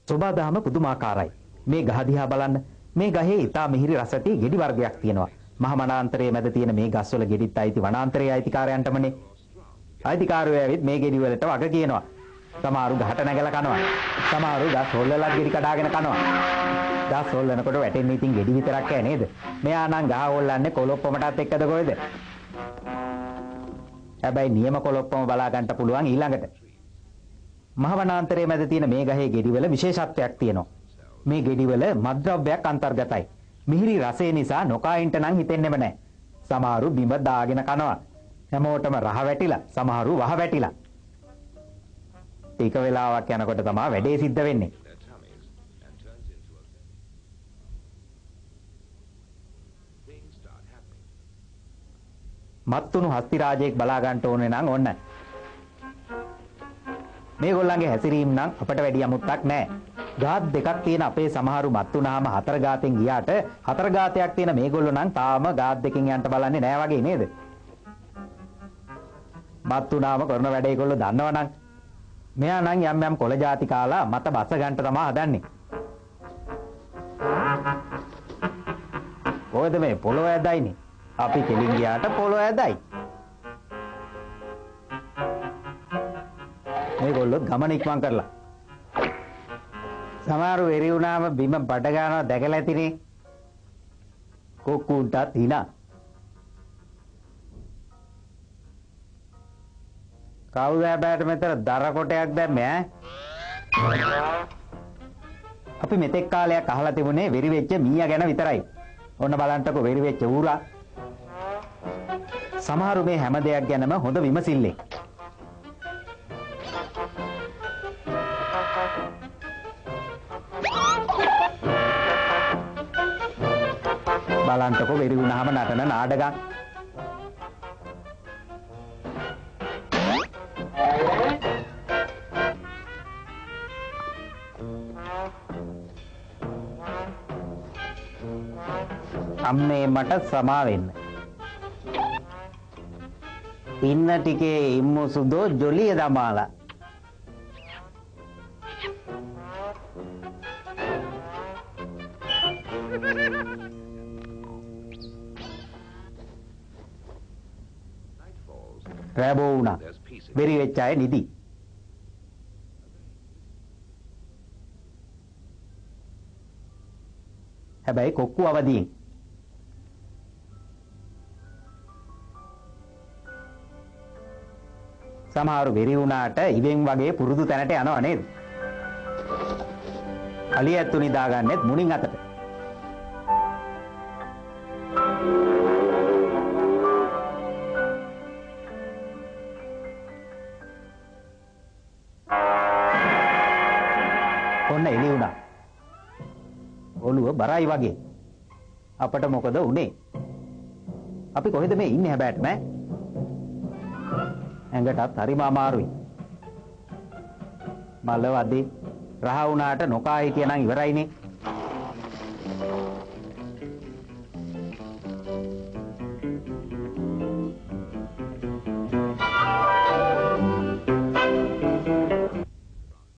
සෝබාදහම පුදුමාකාරයි. මේ ගහ දිහා බලන්න. මේ ගහේ ඊටා මිහිරි රස ඇති ගෙඩි වර්ගයක් තියෙනවා. මහ වනාන්තරයේ මැද තියෙන මේ ගස්වල ගෙඩිත් අයිති වනාන්තරයේ අයිතිකාරයන්ටමනේ. අයිතිකාරයෝ ඇවිත් මේ ගෙඩි වලට වග කියනවා. සමහරු ගහට නැගලා කනවා. සමහරු ගස් හොල්ලලක් ගෙඩි කඩාගෙන කනවා. ගස් හොල්ලනකොට වැටෙන්නේ ඉතින් ගෙඩි විතරක් ඈ නේද? මෙයා නම් ගහ හොල්ලන්නේ කොලොප්පමටත් එක්කද කොහෙද? හැබැයි නියම කොලොප්පම බලා ගන්න පුළුවන් ඊළඟට. මහ වනාන්තරයේ මැද තියෙන මේ ගහේ ගෙඩිවල විශේෂත්වයක් තියෙනවා. මේ ගෙඩිවල මත්ද්‍රව්‍යයක් අන්තර්ගතයි. මිහිරි රසය නිසා නොකායින්ට නම් හිතෙන්නෙම නැහැ. සමහරු බිම දාගෙන කනවා. හැමෝටම රහ වැටිලා, සමහරු වහ වැටිලා. ටික වෙලාවක් යනකොට තමයි වැඩේ සිද්ධ වෙන්නේ. මත්තුණු හස්ති රාජයෙක් බලා ගන්න ඕනේ නම් ඔන්න. මේගොල්ලන්ගේ හැසිරීම නම් අපට වැඩි අමුත්තක් නැහැ. ගාත් දෙකක් තියෙන අපේ සමහරු මත්තුණාම හතර ගාතෙන් ගියාට හතර ගාතයක් තියෙන මේගොල්ලෝ නම් තාම ගාත් දෙකෙන් යන්න බලන්නේ නැහැ වගේ නේද? මත්තුණාම කරන වැඩේ ඒගොල්ලෝ දන්නවනම් මෙයා නම් යම් යම් කොළ ಜಾති කාලා මත බස ගන්න තමයි හදන්නේ. කොහෙද මේ පොළොව ඇදයිනේ? අපි කෙලින් ගියාට පොළොව ඇදයි. මේගොල්ලෝ ගමන ඉක්මන් කරලා. සමහරව එරි වුණාම බිම බඩ ගන්නවා දැකලා ඇතිනේ. කොක්කුන්ටත් hina. කවුද හැබැයි මෙතන දර කොටයක් දැම්මේ ඈ? අපි මෙතෙක් කාලයක් අහලා තිබුණේ වෙරි වෙච්ච මීයා ගැන විතරයි. ඔන්න බලන්නකො වෙරි වෙච්ච ඌරා. සමහරු මේ හැම දෙයක් ගැනම හොඳ විමසිල්ලෙන්. බලන්නකො වෙරි වුණාම නටන නාටකම්. අම්මේ මට සමා වෙන්න. ඉන්න ටිකේ ඉම්මු සුදෝ ජොලිය දමාලා. රැබෝ වුණා. වෙරි වෙච්ච අය නිදි. හැබැයි කොක්කු අවදියෙන්. සමහරු වෙරි වුණාට ඉවෙන් වගේ පුරුදු තැනට යනවා නේද? අලියැත්තු නිදාගන්නෙත් මුණින් අතට. ඔන්න එළි වුණා. ඔළුව බරයි වගේ. අපට මොකද උනේ? අපි කොහෙද මේ ඉන්නේ හැබැයිට නෑ? ඇඟටත් හරිම අමාරුයි. මල වදේ රහ වුණාට නොකා හිටියනම් ඉවරයිනේ.